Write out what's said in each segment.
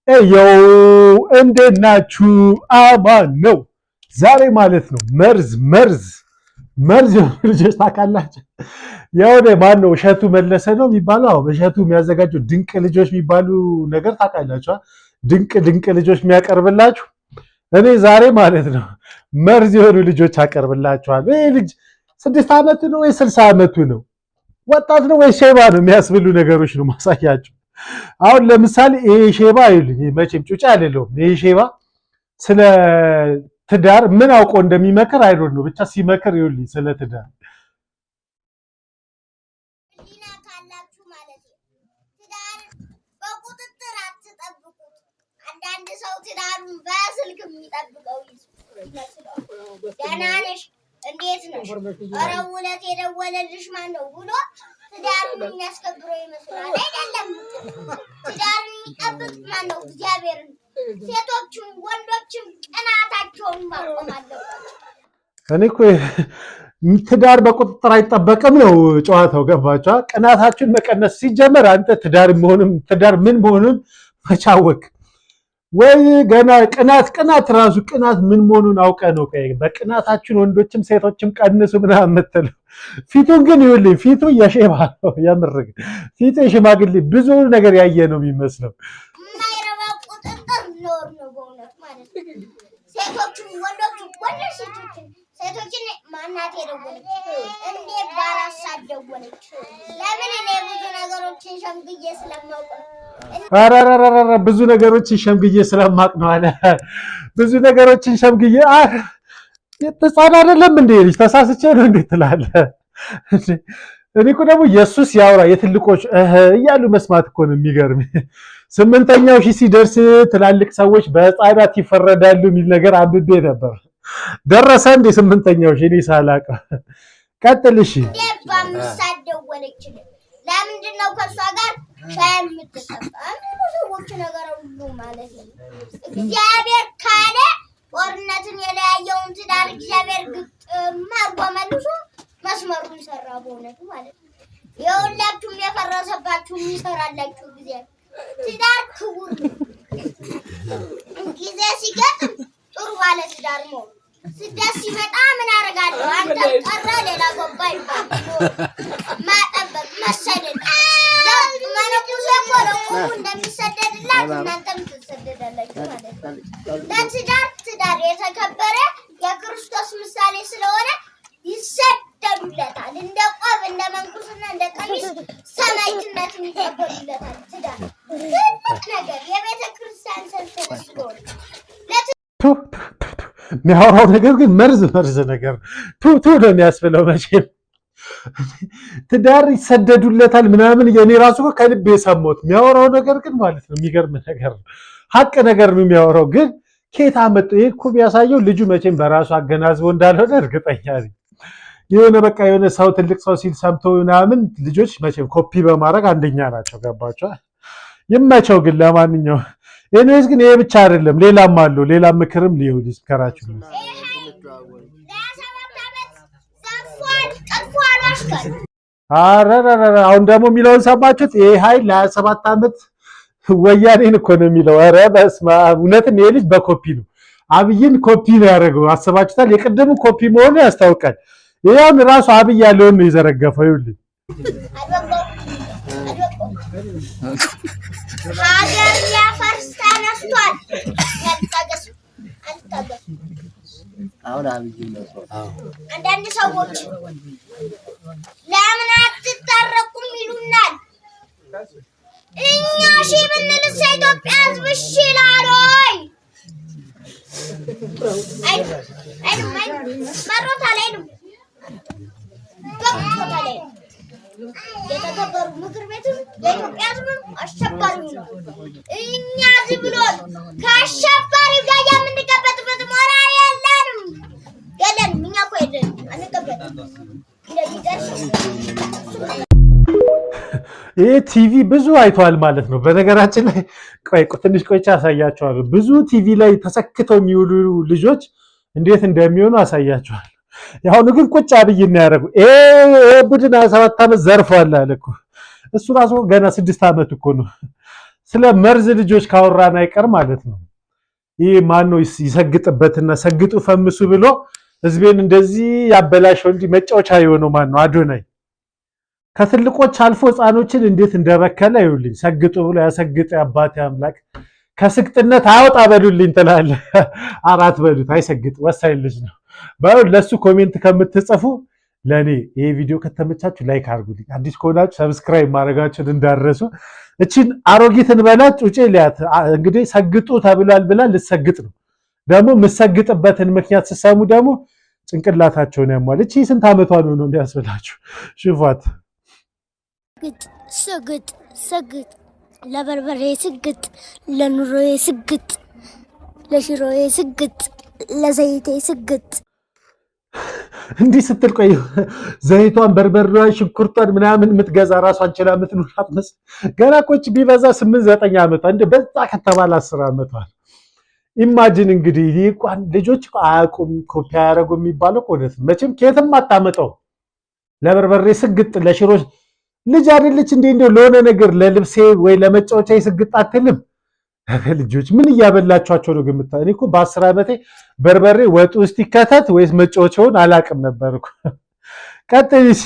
ኤዮው እንዴት ናችሁ? አማን ነው። ዛሬ ማለት ነው መርዝ ልጆች ታውቃላችሁ። የሆነ ማን ነው እሸቱ መለሰ ነው የሚባለው። አዎ በእሸቱ የሚያዘጋጀው ድንቅ ልጆች የሚባሉ ነገር ታውቃላችሁ። ድንቅ ልጆች የሚያቀርብላችሁ እኔ ዛሬ ማለት ነው መርዝ የሆኑ ልጆች አቀርብላችኋለሁ። ይሄ ልጅ 6 ዓመቱ ነው ወይ 60 ዓመቱ ነው? ወጣት ነው ወይ ሼባ ነው የሚያስብሉ ነገሮች ነው ማሳያችሁ። አሁን ለምሳሌ ይሄ ሼባ ይልኝ መቼም ጩጫ አይደለም። ይሄ ሼባ ስለ ትዳር ምን አውቆ እንደሚመክር አይዶን ነው ብቻ ሲመክር ይልኝ ስለ ትዳር ሊና ካላችሁ ማለት ነው። ትዳር በቁጥጥር አትጠብቁት። አንዳንድ ሰው ትዳሩን በስልክ የሚጠብቀው ይመስላል። ደህና ነሽ እንዴት ነሽ? ኧረ ውለት የደወለልሽ ማን ነው ብሎ ትዳሩን የሚያስከብረው ይመስላል። አይደለም። ትዳሩን የሚጠብቅ ማን ነው? እግዚአብሔር። ሴቶችም ወንዶችም ቅናታቸውን ማቆም አለባቸው። እኔ እኮ ትዳር በቁጥጥር አይጠበቅም ነው ጨዋታው። ገባችኋ? ቅናታችሁን መቀነስ ሲጀመር አንተ ትዳር ምን መሆኑን መቻወቅ ወይ ገና ቅናት ራሱ ቅናት ምን መሆኑን አውቀ ነው በቅናታችን ወንዶችም ሴቶችም ቀንሱ ምናምን የምትለው። ፊቱን ግን ይኸውልኝ ፊቱ የሼባ ነው። የምርግ ፊቱ የሽማግሌ ብዙ ነገር ያየ ነው የሚመስለው። የማይረባ ቁጥጥር ኖር ነው በእውነት ማለት ነው። ሴቶችም ሴቶችን ማናት የደወለች እንዴ ባራሳ ደወለች? ለምን? እኔ ብዙ ነገሮችን ሸምግዬ ስለማውቅ ነው። ብዙ ነገሮችን ሸምግዬ ስለማቅ ነው አለ። ብዙ ነገሮችን ሸምግዬ ህፃን አይደለም እንዴ ልጅ ተሳስቼ ነው እንዴ ትላለህ? እኔ እኮ ደግሞ ኢየሱስ ያውራ የትልቆች እያሉ መስማት እኮ ነው የሚገርም። 8ኛው ሺህ ሲደርስ ትላልቅ ሰዎች በህፃናት ይፈረዳሉ የሚል ነገር አንብቤ ነበር። ደረሰ እንዴ 8ኛው ሺህ? እኔ ሳላቅ ቀጥል። እሺ ደወለች። ለምንድን ነው ከእሷ ጋር ሻይ የምትጠጣ? ሰዎች ነገር ሁሉ ማለት ነው። እግዚአብሔር ካለ ጦርነትን የለያየውን ትዳር እግዚአብሔር ግጥም አድርጎ መልሶ መስመሩን ሰራ በእውነቱ ማለት ነው። የሁላችሁም የፈረሰባችሁ ይሰራላችሁ ጊዜ ትዳር ክቡር ጊዜ ሲገጥም ጥሩ ባለ ትዳር ነው። ስደት ሲመጣ ምን አደርጋለሁ? አንተ ቀረ ሌላ ገባ ይባል ማጠበቅ መሰደድ መነኩሴ እኮ ለቁሙ እንደሚሰደድላት እናንተም ትሰደዳላችሁ ማለት ነው። ትዳር የተከበረ የክርስቶስ ምሳሌ ስለሆነ ይሰደዱለታል። እንደ ቆብ እንደ መንኩስና እንደ ቀሚስ ሰማዕትነትን ይቀበሉለታል። ትዳር ትልቅ ነገር የቤተ ክርስቲያን ሰንሰለት ስለሆነ የሚያወራው ነገር ግን መርዝ ነገር ቱ ነው የሚያስብለው። መቼም ትዳር ይሰደዱለታል ምናምን የኔ ራሱ ከልብ የሰማሁት የሚያወራው ነገር ግን ማለት ነው የሚገርም ነገር ነው። ሀቅ ነገር ነው የሚያወራው። ግን ኬታ መጥቶ ይሄ እኮ ቢያሳየው ልጁ መቼም በራሱ አገናዝቦ እንዳልሆነ እርግጠኛ ነኝ። የሆነ ሰው ትልቅ ሰው ሲል ሰምቶ ምናምን ልጆች መቼም ኮፒ በማድረግ አንደኛ ናቸው። ገባቸው? ይመቸው። ግን ለማንኛውም ኤኒዌይስ ግን ይሄ ብቻ አይደለም፣ ሌላም አለው። ሌላ ምክርም ሊሆን ይስከራችሁ። አሁን ደግሞ የሚለውን ሰማችሁት? ይሄ ኃይል ለ27 ዓመት ወያኔን እኮ ነው የሚለው። ኧረ በስመ አብ! እውነትም ይሄ ልጅ በኮፒ ነው አብይን ኮፒ ነው ያደረገው። አስባችሁታል? የቅድሙ ኮፒ መሆኑ ያስታውቃል። ይሄውን ራሱ አብይ ያለውን ነው የዘረገፈው። ይኸውልህ ሀገር ሊያፈርስ ተነስቷል። አንዳንድ ሰዎች ለምን አትታረቁም ይሉናል። እኛ ሺ ብንልስ የኢትዮጵያ ሕዝብ እሺ ይላል ወይ? መሮታል አይሉም። በቅቶታል አይሉም። የተከበሩ ምክር ቤትም የኢትዮጵያ ሕዝብም አሸባሪ ነው። እኛ ዝም ብሎ ከአሸባሪው ጋር የምንቀበጥበት ሞራል የለንም። እኛ እኮ አንቀበጥም። ይሄ ቲቪ ብዙ አይቷል ማለት ነው። በነገራችን ላይ ትንሽ ቆይቼ አሳያቸዋለሁ። ብዙ ቲቪ ላይ ተሰክተው የሚውሉ ልጆች እንዴት እንደሚሆኑ አሳያቸዋለሁ። ያሁኑ ግን ቁጭ አብይ እና ያደረጉ ቡድን 27 ዓመት ዘርፏል አለ እኮ። እሱ ራሱ ገና 6 ዓመት እኮ ነው። ስለ መርዝ ልጆች ካወራን አይቀር ማለት ነው። ይህ ማነው ይሰግጥበትና ሰግጡ ፈምሱ ብሎ ህዝቤን እንደዚህ ያበላሸው እንጂ መጫወቻ የሆነው ማነው? አዶናይ ከትልቆች አልፎ ህፃኖችን እንዴት እንደበከለ ይውልኝ። ሰግጡ ብሎ ያሰግጥ አባቴ አምላክ ከስግጥነት አውጣ በሉልኝ ትላለህ። አራት በሉት አይሰግጥ ወሳኝ ልጅ ነው። ባይሆን ለሱ ኮሜንት ከምትጽፉ ለኔ ይሄ ቪዲዮ ከተመቻችሁ ላይክ አድርጉልኝ። አዲስ ከሆናችሁ ሰብስክራይብ ማድረጋችሁን እንዳረሱ። እቺን አሮጊትን በላት ጩጬ ሊያት እንግዲህ ሰግጡ ተብሏል ብላ ልትሰግጥ ነው። ደግሞ የምትሰግጥበትን ምክንያት ስትሰሙ ደግሞ ጭንቅላታቸውን ያሟል። እቺ ስንት ዓመቷ ነው የሚያስብላችሁ? ሽፏት ስግጥ ስግጥ ለበርበሬ ስግጥ ለኑሮዬ ስግጥ ለሽሮዬ ስግጥ ለዘይቴ ስግጥ። እንዲህ ስትል ቆይ ዘይቷን በርበሬዋን ሽንኩርቷን ምናምን የምትገዛ ራሷን ችላ የምትኖራት መስል ገና ቆጭ ቢበዛ 8-9 ዓመቷ እንደ በዛ ከተባለ 10 ዓመቷ። ኢማጂን እንግዲህ ይቋን ልጆች አያውቁም ኮፒ አያረጉም የሚባለው እውነት መቼም ከየትም አታመጣው። ለበርበሬ ስግጥ ለሽሮ ልጅ አይደለች እንዴ? እንደው ለሆነ ነገር ለልብሴ ወይ ለመጫወቻ ስግጥ አትልም? ልጆች ምን እያበላችኋቸው ነው ግምታ? እኔ እኮ በ10 ዓመቴ በርበሬ ወጡ ውስጥ ይከተት ወይስ መጫወቻውን አላቅም ነበር እኮ። ቀጥይ እሺ።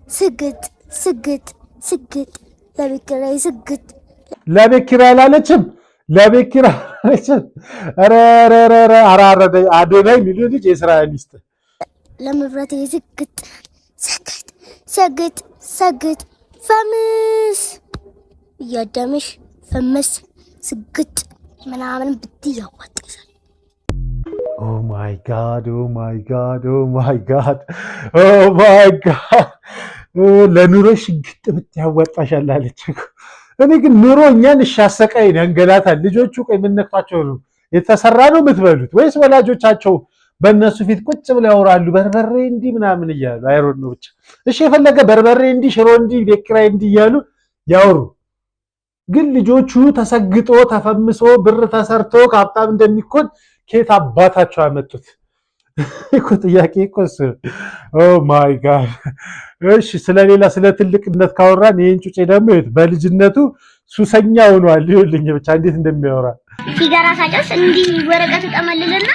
ስግጥ ስግጥ ስግጥ ለቤት ኪራይ ስግጥ። ለቤት ኪራይ አላለችም? ለቤት ኪራይ አላለችም? ኧረ አዶናይ ሚሉ ልጅ የእስራኤል ሚስት ለመብራቴ ስግጥ ሰግጥ ሰግጥ ሰግጥ ፈምስ እያዳምሽ ፈመስ ስግጥ ምናምን ብትይ ያዋጣሻል። ኦ ማይ ጋድ ኦ ማይ ጋድ ኦ ማይ ጋድ ኦ ማይ ጋድ ለኑሮ ሽግጥ ብትይ ያዋጣሻል አለች። እኔ ግን ኑሮ እኛን እሻሰቃይ ያንገላታል። ልጆቹ ቆይ ምን ነክቷቸው ነው የተሰራ ነው የምትበሉት ወይስ ወላጆቻቸው በእነሱ ፊት ቁጭ ብለው ያወራሉ በርበሬ እንዲህ ምናምን እያሉ? አይሮን ነው ብቻ። እሺ የፈለገ በርበሬ እንዲህ ሽሮ እንዲህ ቤት ኪራይ እንዲህ እያሉ ያወሩ። ግን ልጆቹ ተሰግጦ ተፈምሶ ብር ተሰርቶ ከሀብታም እንደሚኮን ከየት አባታቸው ያመጡት እኮ ጥያቄ እኮ እሱ። ኦ ማይ ጋድ። እሺ ስለሌላ ስለ ትልቅነት ካወራን ይሄን ጩጬ ደግሞ በልጅነቱ ሱሰኛ ሆኗል። ይኸውልኝ ብቻ እንዴት እንደሚያወራ ሲጋራ ሳጨስ እንዲህ ወረቀት ተጠመልልና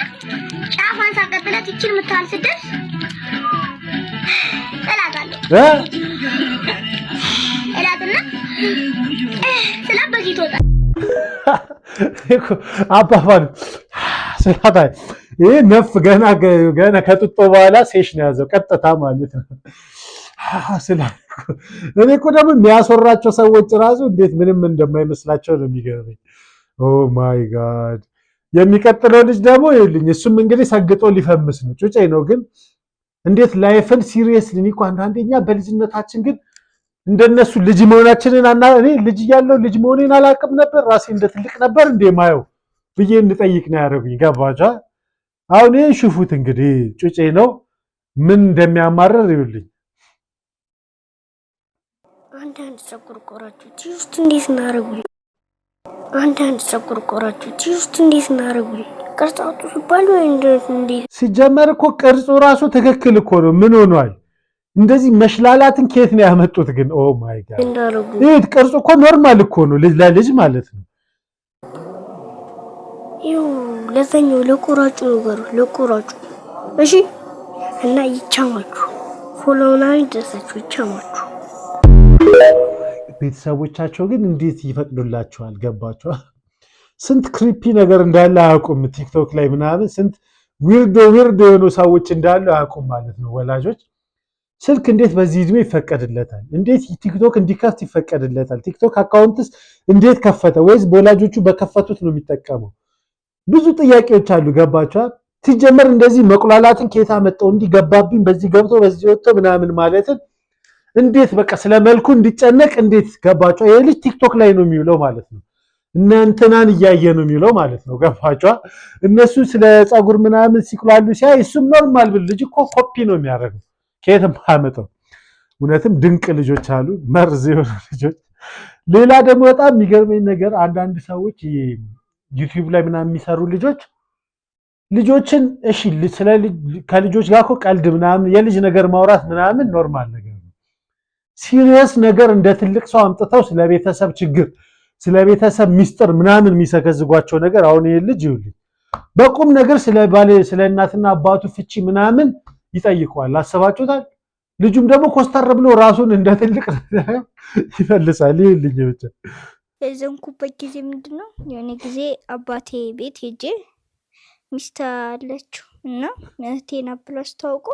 ጫፏን ሳቀጥላት ይችል ምታል ስደስ እላታለሁ እላትና ስለበዚህ ተወጣ እኮ አባባሉ ስላታ ይሄ ነፍ ገና ከጥጦ በኋላ ሴሽ ነው ያዘው ቀጥታ ማለት ነው። እኔ እኮ ደግሞ የሚያስወራቸው ሰዎች ራሱ እንዴት ምንም እንደማይመስላቸው ነው የሚገርመኝ። ኦ ማይ ጋድ። የሚቀጥለው ልጅ ደግሞ ይኸውልኝ እሱም እንግዲህ ሰግጦ ሊፈምስ ነው ጩጬ ነው። ግን እንዴት ላይፍን ሲሪየስሊ እኔ እኮ አንዳንዴኛ በልጅነታችን ግን እንደነሱ ልጅ መሆናችንን እኔ ልጅ እያለሁ ልጅ መሆኔን አላውቅም ነበር። ራሴ እንደ ትልቅ ነበር እንዴ ማየው ብዬ እንጠይቅ ነው ያደረጉኝ። ገባቻ? አሁን ይሄን ሽፉት እንግዲህ ጩጬ ነው ምን እንደሚያማርር ይኸውልኝ። አንዳንድ ፀጉር ቆራጮች ውስጥ እንዴት እናደርጉልኝ? አንዳንድ ፀጉር ቆራጮች ውስጥ እንዴት እናደርጉልኝ? ቅርጽ አውጡ ሲባሉ እንዴት ሲጀመር እኮ ቅርጹ ራሱ ትክክል እኮ ነው። ምን ሆኗል? እንደዚህ መሽላላትን ከየት ነው ያመጡት ግን? ኦ ማይ ጋድ። ይሄ ቅርጹ እኮ ኖርማል እኮ ነው ለልጅ ማለት ነው። ይው ለዛኛው ለቆራጩ ነገር ለቆራጩ እሺ። እና ይቻማችሁ ፎሎውና ይደርሳችሁ ይቻማችሁ። ቤተሰቦቻቸው ግን እንዴት ይፈቅዱላቸዋል? ገባቸው? ስንት ክሪፒ ነገር እንዳለ አያውቁም። ቲክቶክ ላይ ምናምን ስንት ዊርዶ የሆኑ ሰዎች እንዳሉ አያውቁም ማለት ነው። ወላጆች ስልክ እንዴት በዚህ እድሜ ይፈቀድለታል? እንዴት ቲክቶክ እንዲከፍት ይፈቀድለታል? ቲክቶክ አካውንትስ እንዴት ከፈተ? ወይስ በወላጆቹ በከፈቱት ነው የሚጠቀመው? ብዙ ጥያቄዎች አሉ። ገባቸዋል? ሲጀመር እንደዚህ መቁላላትን ከየት አመጣው? እንዲገባብኝ በዚህ ገብቶ በዚህ ወጥቶ ምናምን ማለትን እንዴት በቃ ስለመልኩ እንዲጨነቅ እንዴት? ገባቸው? ይሄ ልጅ ቲክቶክ ላይ ነው የሚውለው ማለት ነው። እናንተናን እያየ ነው የሚውለው ማለት ነው። ገባቸው? እነሱ ስለ ፀጉር ምናምን ሲቁላሉ ሲያይ እሱም ኖርማል ብል ልጅ እኮ ኮፒ ነው የሚያደርገው። ከየትም አመጣው። እውነትም ድንቅ ልጆች አሉ፣ መርዝ የሆኑ ልጆች። ሌላ ደግሞ በጣም የሚገርመኝ ነገር አንዳንድ ሰዎች ዩቲዩብ ላይ ምናምን የሚሰሩ ልጆችን እሺ ከልጆች ጋር እኮ ቀልድ ምናምን የልጅ ነገር ማውራት ምናምን ኖርማል ነገር ነው። ሲሪየስ ነገር እንደ ትልቅ ሰው አምጥተው ስለ ቤተሰብ ችግር፣ ስለ ቤተሰብ ሚስጥር ምናምን የሚሰከዝጓቸው ነገር አሁን ይሄ ልጅ ይውልኝ በቁም ነገር ስለ እናትና አባቱ ፍቺ ምናምን ይጠይቀዋል። አሰባችሁታል? ልጁም ደግሞ ኮስተር ብሎ ራሱን እንደ ትልቅ ይፈልሳል። ይልኝ ብቻ የዘንኩበት ጊዜ ምንድነው? የኔ ጊዜ አባቴ ቤት ሄጄ ሚስት አለችው እና እህቴን አብላስ ታውቆ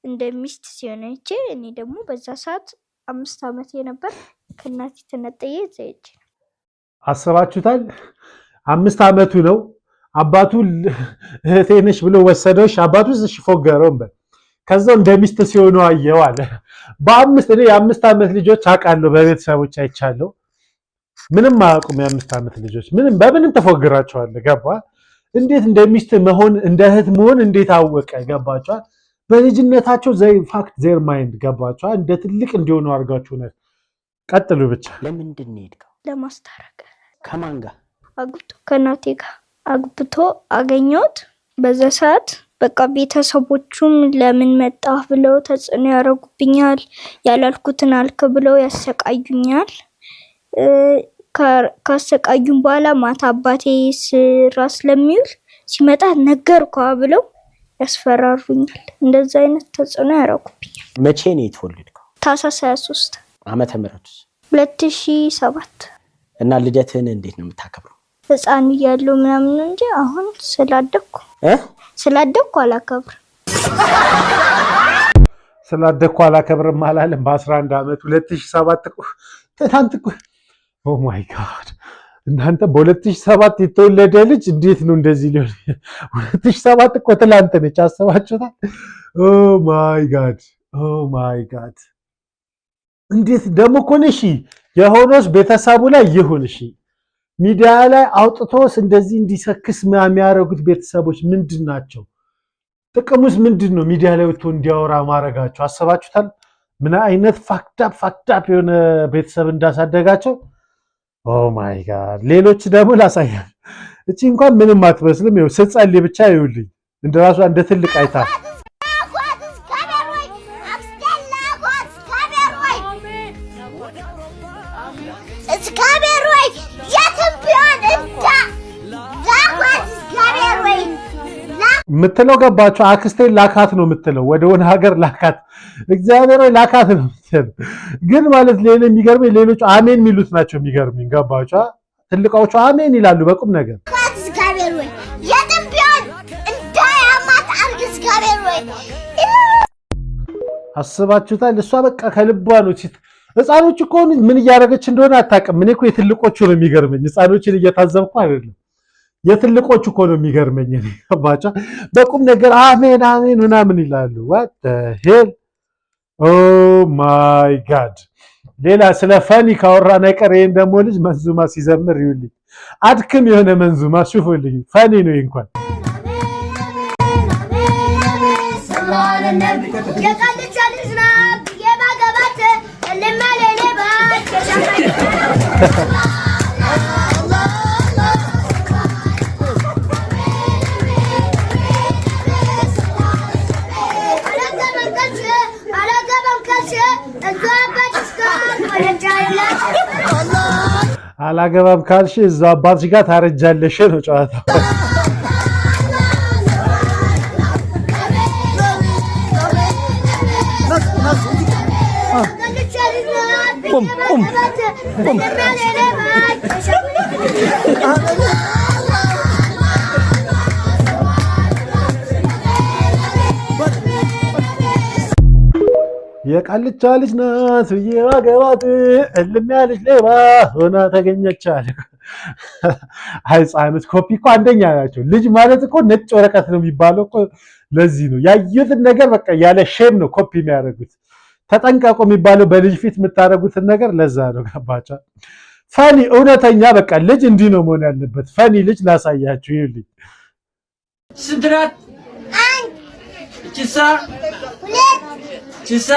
እንደ ሚስት ሲሆነች እኔ ደግሞ በዛ ሰዓት 5 ዓመቴ ነበር። ከእናቴ ተነጠየ ዘይጅ አሰባችሁታል? 5 ዓመቱ ነው። አባቱ እህቴ ነሽ ብሎ ወሰደውሽ። አባቱ እሺ ፎገረው እንበል ከዛው እንደሚስት ሲሆኑ አየው አለ። በ5 እኔ የ5 ዓመት ልጆች አውቃለሁ፣ በቤተሰቦች አይቻለሁ። ምንም አያውቁም የ5 ዓመት ልጆች ምንም በምንም ተፎግራቸዋል። ገባ? እንዴት እንደሚስት መሆን እንደ እህት መሆን እንዴት አወቀ? ገባቸዋል? በልጅነታቸው ፋክት ዜር ማይንድ ገባቸዋል? እንደ ትልቅ እንዲሆኑ አድርጋችሁ ነው። ቀጥሉ ብቻ። ለምንድን ነው የሄድከው? ለማስታረቅ። ከማን ጋር? አግብቶ ከናቴ ጋር አግብቶ አገኘሁት። በዛ ሰዓት በቃ ቤተሰቦቹም ለምን መጣህ ብለው ተጽዕኖ ያደርጉብኛል። ያላልኩትን አልክ ብለው ያሰቃዩኛል። ካሰቃዩኝ በኋላ ማታ አባቴ ስራ ስለሚውል ሲመጣ ነገርኳ ብለው ያስፈራሩኛል። እንደዛ አይነት ተጽዕኖ ያደርጉብኛል። መቼ ነው የተወለድከው? ታህሳስ 23 ዓመተ ምህረቱስ? 2007። እና ልደትህን እንዴት ነው የምታከብረው? ህፃን እያለሁ ምናምን እንጂ አሁን ስላደኩ አላከብርም። ስላደኩ አላከብርም አላለም። በ11 ዓመት 2007 ትናንት እኮ ኦ ማይ ጋድ እናንተ በ2007 የተወለደ ልጅ እንዴት ነው እንደዚህ ሊሆን? 2007 እኮ ትናንት ነች። አሰባችሁታል? ኦ ማይ ጋድ እንዴት ደግሞ እኮ ነው። እሺ የሆነስ ቤተሰቡ ላይ ይሁን እሺ ሚዲያ ላይ አውጥቶስ እንደዚህ እንዲሰክስ የሚያደርጉት ቤተሰቦች ምንድን ናቸው? ጥቅሙስ ምንድን ነው? ሚዲያ ላይ ወጥቶ እንዲያወራ ማድረጋቸው አሰባችሁታል? ምን አይነት ፋክታፕ የሆነ ቤተሰብ እንዳሳደጋቸው። ኦ ማይ ጋድ ሌሎች ደግሞ ላሳያል። እቺ እንኳን ምንም አትመስልም። ይኸው ስትጸልይ ብቻ ይውልኝ እንደራሷ እንደ ትልቅ አይታ ምትለው ገባችሁ? አክስቴን ላካት ነው ምትለው፣ ወደ ሆነ ሀገር ላካት፣ እግዚአብሔር ወይ ላካት ነው ምትለው። ግን ማለት ሌላ የሚገርመኝ ሌሎቹ አሜን የሚሉት ናቸው የሚገርመኝ። ገባችሁ? ትልቃዎቹ አሜን ይላሉ በቁም ነገር። እግዚአብሔር ወይ የጥቢያን እንዳያማት አርግ እግዚአብሔር ወይ አስባችሁታል? እሷ በቃ ከልቧ ነው። ህፃኖች እኮ ምን እያደረገች እንደሆነ አታውቅም። እኔ እኮ የትልቆቹ ነው የሚገርመኝ፣ ህፃኖችን እየታዘብኩ አይደለም። የትልቆቹ እኮ ነው የሚገርመኝ። ባቻ በቁም ነገር አሜን አሜን ምናምን ይላሉ። what the hell ኦ ማይ ጋድ። ሌላ ስለ ፈኒ ካወራን አይቀር ይሄን ደግሞ ልጅ መንዙማ ሲዘምር ይውልኝ፣ አድክም የሆነ መንዙማ ሹፉልኝ። ፈኒ ነው እንኳን አላገባም ካልሽ እዛ አባትሽ ጋር ታረጃለሽ ነው ጨዋታው። ቁም የቃልቻ ልጅ ናት የዋገባት እልም ያለች ሌባ ሆና ተገኘች አለ። ህፃኖች ኮፒ እኮ አንደኛ ናቸው። ልጅ ማለት እኮ ነጭ ወረቀት ነው የሚባለው እኮ ለዚህ ነው። ያዩትን ነገር በቃ ያለ ሼም ነው ኮፒ የሚያደርጉት። ተጠንቀቁ የሚባለው በልጅ ፊት የምታደርጉትን ነገር ለዛ ነው። ገባቻ? ፈኒ እውነተኛ በቃ ልጅ እንዲህ ነው መሆን ያለበት። ፈኒ ልጅ ላሳያችሁ። ይልኝ ስድራት ቺሳ ቺሳ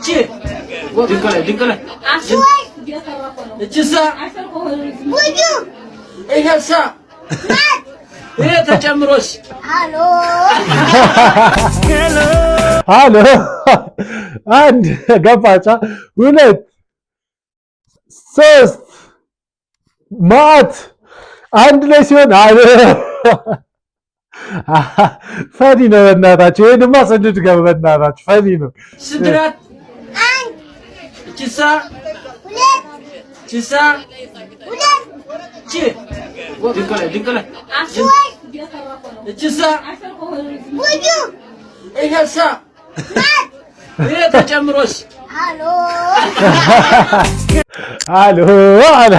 ቺ ድንቀለ ቺሳ ቡጁ ይሄሳ ይሄ ተጨምሮስ ሃሎ አንድ ገባቻ። ሁለት ሶስት ማት አንድ ላይ ሲሆን አለ ፈኒ ነው በእናታችሁ። ይሄንማ ሰንድ ጋር በእናታችሁ ፈኒ ነው። ስድራት ቺሳ ቺሳ ቺ ድንቅለ ቺሳ ይሄሳ ይሄ ተጨምሮስ አሎ አለ።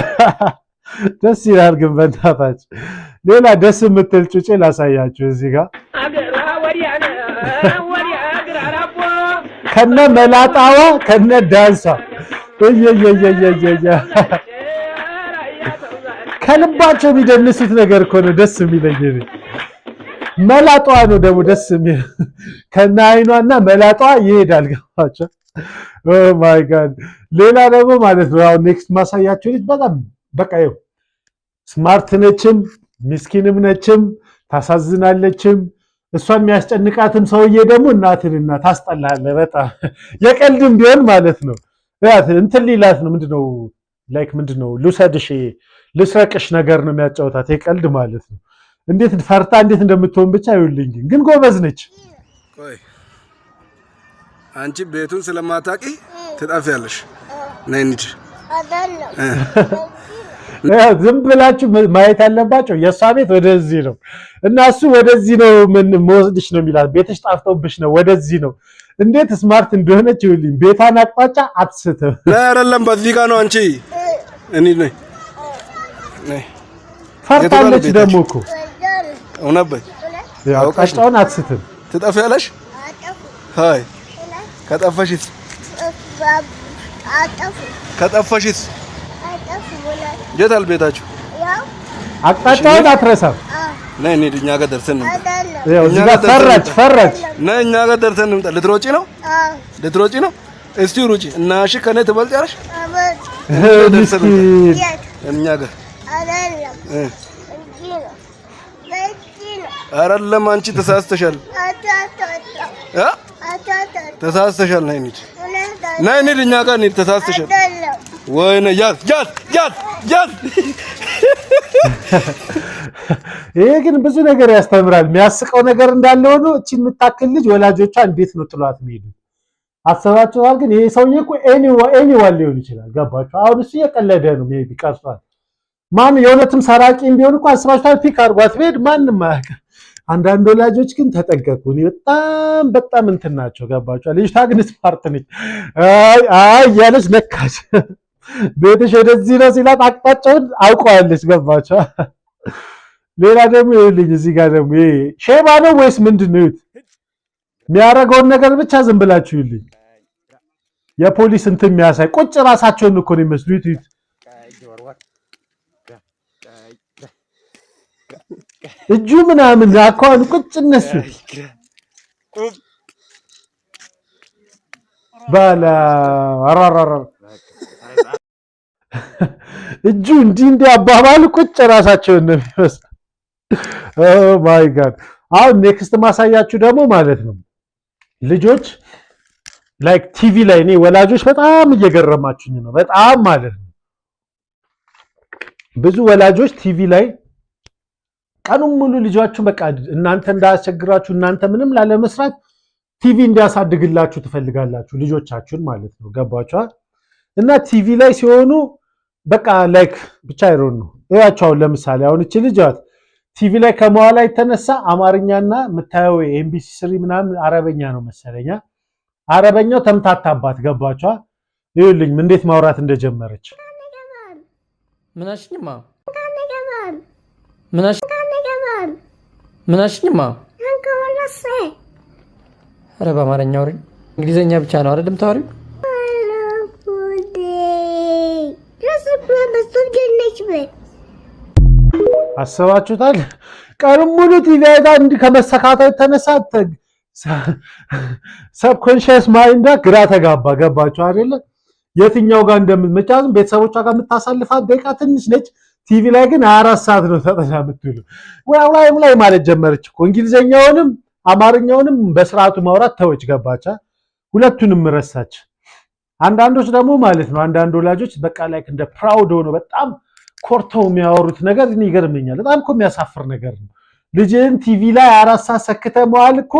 ደስ ይላል ግን በእናታችሁ። ሌላ ደስ የምትል ጩጬ ላሳያችሁ እዚህ ጋር ከነ መላጣዋ ከነ ዳንሳ ከልባቸው የሚደንሱት ነገር እኮ ነው ደስ የሚለኝ። መላጣዋ ነው ደግሞ ደስ የሚል ከነ አይኗና መላጣዋ ይሄዳል። ገባቸው። ኦ ማይ ጋድ። ሌላ ደግሞ ማለት ነው አሁን ኔክስት ማሳያችሁ ልጅ በጣም በቃ ይኸው ስማርት ነችም ምስኪንም ነችም ታሳዝናለችም። እሷን የሚያስጨንቃትም ሰውዬ ደግሞ እናትንና ታስጠላለህ በጣም የቀልድም ቢሆን ማለት ነው። እንትን ሊላት ነው ምንድነው ላይክ ምንድነው ልውሰድሽ ልስረቅሽ ነገር ነው የሚያጫውታት የቀልድ ማለት ነው። እንዴት ፈርታ እንዴት እንደምትሆን ብቻ ይውልኝ። ግን ጎበዝ ነች። ቆይ አንቺ ቤቱን ስለማታውቂ ትጠፊያለሽ። ነይ እንሂድ። ዝም ብላችሁ ማየት ያለባቸው የእሷ ቤት ወደዚህ ነው እና እሱ ወደዚህ ነው ምን መወስድሽ ነው የሚላት። ቤትሽ ጣፍቶብሽ ነው ወደዚህ ነው። እንዴት ስማርት እንደሆነች ይውልኝ። ቤቷን አቅጣጫ አትስትም። ላይ አይደለም በዚህ ጋር ነው። አንቺ እንሂድ ነይ ነይ። ፈርታለች ደግሞ እኮ እውነት በይ። አቅጣጫውን አትስትም። ትጠፊያለሽ። ሃይ ከጠፋሽስ ከጠፋሽስ የታል ቤታችሁ? አቅጣጫውን አትረሳም። ነይ እንሂድ። እኛ ጋር ደርሰን እንምጣ። እዚህ ጋር ፈረች። ነይ እኛ ጋር ደርሰን እንምጣ። ልትሮጪ ነው? ልትሮጪ ነው? እስቲ ሩጪ እና እሺ ከኔ ትበልጫለሽ። እኛ ጋር አይደለም። አንቺ ተሳስተሻል። ተሳስተሻል። ነይ እንሂድ። ነይ እንሂድ። እኛ ጋር እንሂድ። ተሳስተሻል። ወይኔ ያዝ ያዝ ያዝ ያዝ። ይሄ ግን ብዙ ነገር ያስተምራል። የሚያስቀው ነገር እንዳለ ሆኖ እቺ የምታክል ልጅ ወላጆቿ እንዴት ነው ጥሏት የሚሄዱ አሰባችኋል? ግን ይሄ ሰውዬ እኮ ኤኒዋን ሊሆን ይችላል። ገባችሁ? አሁን እሱ እየቀለደ ነው። ሜቢ ቀርቷል። ማን የእውነትም ሰራቂም ቢሆን እኮ አስባችኋል? ፒክ አድርጓት ቢሄድ ማንም አያውቅም። አንዳንድ ወላጆች ግን ተጠንቀቁ። በጣም እንትን ናቸው። ገባችሁ? ልጅቷ ግን ስማርት ነች። አይ ያለች ነካች። ቤትሽ ወደዚህ ነው ሲላት አቅጣጫውን አውቀዋለች። ገባችሁ? ሌላ ደግሞ ይኸውልኝ እዚህ ጋር ደግሞ ይሄ ሼባ ነው ወይስ ምንድን ነው? የሚያደርገውን ነገር ብቻ ዝም ብላችሁ ይልኝ። የፖሊስ እንትን የሚያሳይ ቁጭ ራሳቸውን እኮ ነው የሚመስሉት። እጁ ምናምን አኳን ቁጭ እነሱ ባላ አራራራ እጁ እንዲህ አባባሉ ቁጭ ራሳቸውን ነው የሚመስል። ኦ ማይ ጋድ። አሁን ኔክስት ማሳያችሁ ደግሞ ማለት ነው ልጆች ላይክ ቲቪ ላይ እኔ ወላጆች በጣም እየገረማችሁኝ ነው። በጣም ማለት ነው ብዙ ወላጆች ቲቪ ላይ ቀኑን ሙሉ ልጆቻችሁ በቃ እናንተ እንዳያስቸግራችሁ እናንተ ምንም ላለመስራት ቲቪ እንዲያሳድግላችሁ ትፈልጋላችሁ ልጆቻችሁን ማለት ነው። ገባችሁ? እና ቲቪ ላይ ሲሆኑ በቃ ላይክ ብቻ አይሮን ነው እያቸው። ለምሳሌ አሁን እቺ ልጅት ቲቪ ላይ ከመዋላ የተነሳ አማርኛና የምታየው ኤምቢሲ 3 ምናምን አረበኛ ነው መሰለኛ። አረበኛው ተምታታባት። ገባችሁ? ይኸውልኝ እንዴት ማውራት እንደጀመረች ምናሽኝማ ምናሽኝማ ኧረ በአማርኛ አውሪ። እንግሊዘኛ ብቻ ነው አይደለም ታወሪው? አሰባችሁታል? ቀኑን ሙሉ ቲቪ አይታ እንዲህ ከመሰካታው የተነሳ ሰብኮንሺየስ ማይንዷ ግራ ተጋባ። ገባችሁ አይደለ? የትኛው ጋር እንደምትመጫዝ ቤተሰቦቿ ጋር የምታሳልፋት ደቂቃ ትንሽ ነች። ቲቪ ላይ ግን 24 ሰዓት ነው ተጠና የምትውለው። ላይ ማለት ጀመረች እኮ እንግሊዘኛውንም አማርኛውንም በስርዓቱ ማውራት ተወች። ገባቻ? ሁለቱንም ረሳች። አንዳንዶች ደግሞ ማለት ነው አንዳንድ ወላጆች በቃ ላይክ እንደ ፕራውድ ሆኖ በጣም ኮርተው የሚያወሩት ነገር እኔ ይገርመኛል። በጣም እኮ የሚያሳፍር ነገር ነው። ልጅን ቲቪ ላይ 4 ሰዓት ሰክተህ መዋል እኮ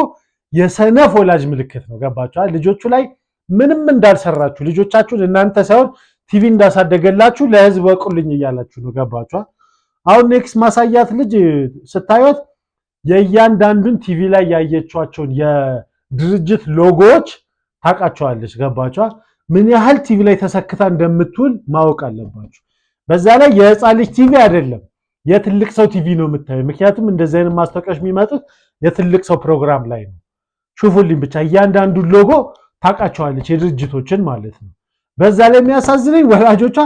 የሰነፍ ወላጅ ምልክት ነው። ገባችኋል? ልጆቹ ላይ ምንም እንዳልሰራችሁ ልጆቻችሁን እናንተ ሳይሆን ቲቪ እንዳሳደገላችሁ ለህዝብ ወቁልኝ እያላችሁ ነው። ገባችኋል? አሁን ኔክስት ማሳያት ልጅ ስታዩት የእያንዳንዱን ቲቪ ላይ ያየቿቸውን የድርጅት ሎጎዎች ታውቃቸዋለች። ገባችኋል? ምን ያህል ቲቪ ላይ ተሰክታ እንደምትውል ማወቅ አለባችሁ። በዛ ላይ የህፃን ልጅ ቲቪ አይደለም የትልቅ ሰው ቲቪ ነው የምታዩ። ምክንያቱም እንደዚህ አይነት ማስታወቂያዎች የሚመጡት የትልቅ ሰው ፕሮግራም ላይ ነው። ሹፉልኝ ብቻ እያንዳንዱን ሎጎ ታውቃቸዋለች የድርጅቶችን ማለት ነው። በዛ ላይ የሚያሳዝነኝ ወላጆቿ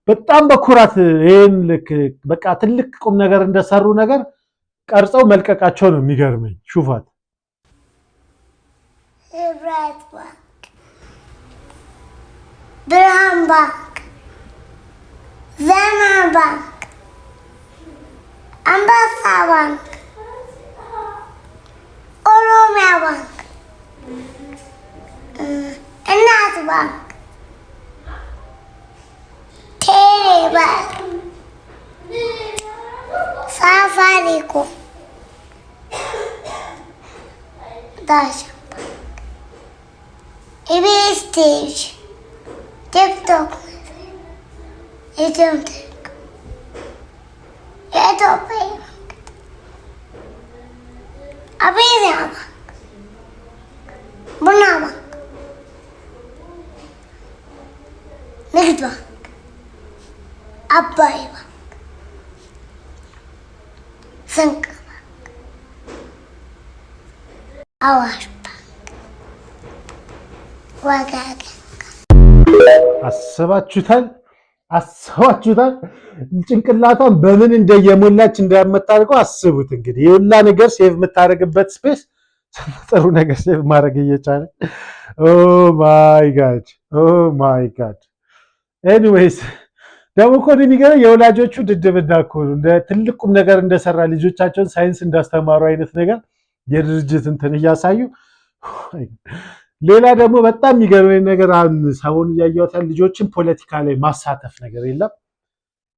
በጣም በኩራት ይሄን ልክ በቃ ትልቅ ቁም ነገር እንደሰሩ ነገር ቀርጸው መልቀቃቸው ነው የሚገርመኝ። ሹፋት ህብረት ባንክ፣ ብርሃን ባንክ፣ ዘመን ባንክ፣ አንበሳ ባንክ፣ ኦሮሚያ ባንክ፣ እናት ባንክ፣ ቴሌ ባንክ፣ ሳፋሪኮም፣ ዳሽን ባንክ፣ ኢቢኤስ ቴሌቪዥን፣ ቲክቶክ፣ ኢትዮ ቴሌኮም፣ የኢትዮጵያ ባንክ፣ አቢሲኒያ ባንክ፣ ቡና ባንክ፣ ንግድ ባንክ፣ አባይ ባንክ፣ ስንቅ ባንክ፣ አዋሽ ባንክ፣ ወጋገን። አስባችሁታል? ጭንቅላቷን በምን እንደየሞላች እንደምታደርገው አስቡት። እንግዲህ የሁላ ነገር ሴቭ የምታደርግበት ስፔስ ጥሩ ነገር ሴቭ ማድረግ እየቻለ ኦ ማይ ጋድ ኤኒዌይስ ደግሞ እኮ የሚገርመው የወላጆቹ ድድብና እኮ ነው። እንደ ትልቁም ነገር እንደሰራ ልጆቻቸውን ሳይንስ እንዳስተማሩ አይነት ነገር የድርጅት እንትን እያሳዩ። ሌላ ደግሞ በጣም የሚገርመኝ ነገር ሰሞኑን እያየሁት ልጆችን ፖለቲካ ላይ ማሳተፍ ነገር የለም።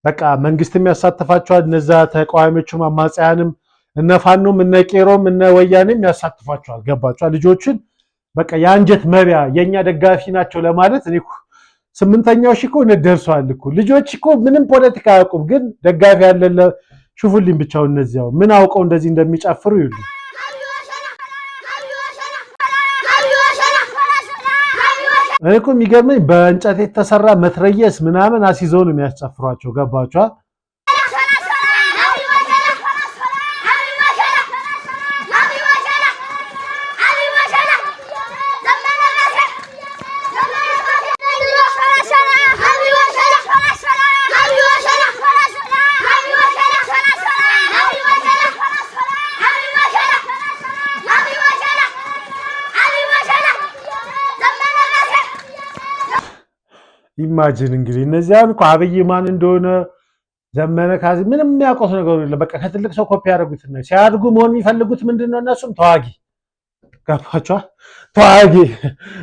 በቃ መንግስትም ያሳትፋቸዋል፣ እነዛ ተቃዋሚዎቹም አማጽያንም እነ ፋኖም እነ ቄሮም እነ ወያኔም ያሳትፏቸዋል። ገባቸዋል? ልጆችን በቃ የአንጀት መቢያ የኛ ደጋፊ ናቸው ለማለት እኔ እኮ 8ኛው ሺህ እኮ ደርሷል እኮ። ልጆች እኮ ምንም ፖለቲካ አያውቁም፣ ግን ደጋፊ ያለ ሹፉልኝ ብቻው እነዚያው ምን አውቀው እንደዚህ እንደሚጨፍሩ ይሉ። እኔ እኮ የሚገርመኝ በእንጨት የተሰራ መትረየስ ምናምን አስይዘው ነው የሚያስጨፍሯቸው። ገባቸዋል? ኢማጂን እንግዲህ እነዚያን እኮ አብይ ማን እንደሆነ ዘመነ ካዚ ምንም የሚያውቁት ነገር የለም። በቃ ከትልቅ ሰው ኮፒ ያደርጉት ነው። ሲያድጉ መሆን የሚፈልጉት ምንድነው? እነሱም ተዋጊ። ገባችኋል? ተዋጊ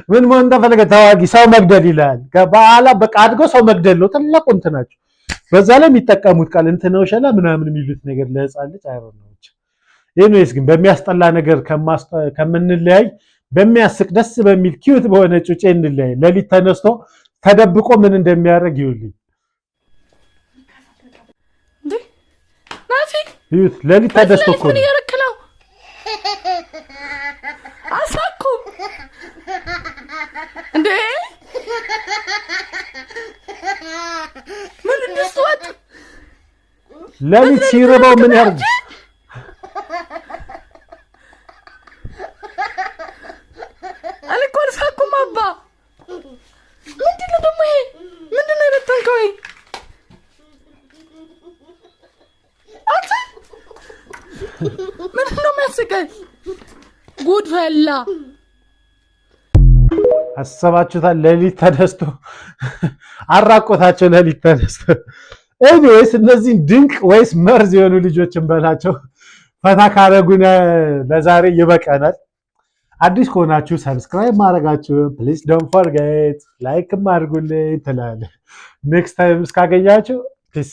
ምን መሆን ተፈለገ? ተዋጊ፣ ሰው መግደል ይላል። በኋላ በቃ አድገው ሰው መግደል ነው ትልቁ እንትናቸው። በዛ ላይ የሚጠቀሙት ቃል እንትነው ሸላ ምናምን የሚሉት ነገር ለህፃን ልጅ አይሆንም። ኤኒዌይስ ግን በሚያስጠላ ነገር ከምንለያይ በሚያስቅ ደስ በሚል ኪዩት በሆነ ጩጬ እንለያይ። ሌሊት ተነስቶ ተደብቆ ምን እንደሚያደርግ ይውልኝ። ይሁት ሌሊት ተደስቶ እኮ ነው ያረከለው። አሳኩ እንዴ ምን እንደስወጥ ሌሊት ሲርበው ምን ያርግ? አልኮል ሳኩም አባ ምንድነው ደግሞ ይሄ? ምንድነው የበተንከው? አንተ ምንድነው የሚያስቀኝ? ጉድ ፈላ። አሰባችሁታል? ሌሊት ተደስቶ አራቆታቸው። ሌሊት ተደስቶ ኤኒዌይስ እነዚህ ድንቅ ወይስ መርዝ የሆኑ ልጆችን በላቸው። ፈታ ካረጉን ለዛሬ ይበቃናል። አዲስ ከሆናችሁ ሰብስክራይብ ማድረጋችሁ ፕሊዝ ዶንት ፎርጌት ላይክ አድርጉልኝ ትላለህ። ኔክስት ታይም እስካገኛችሁ ፒስ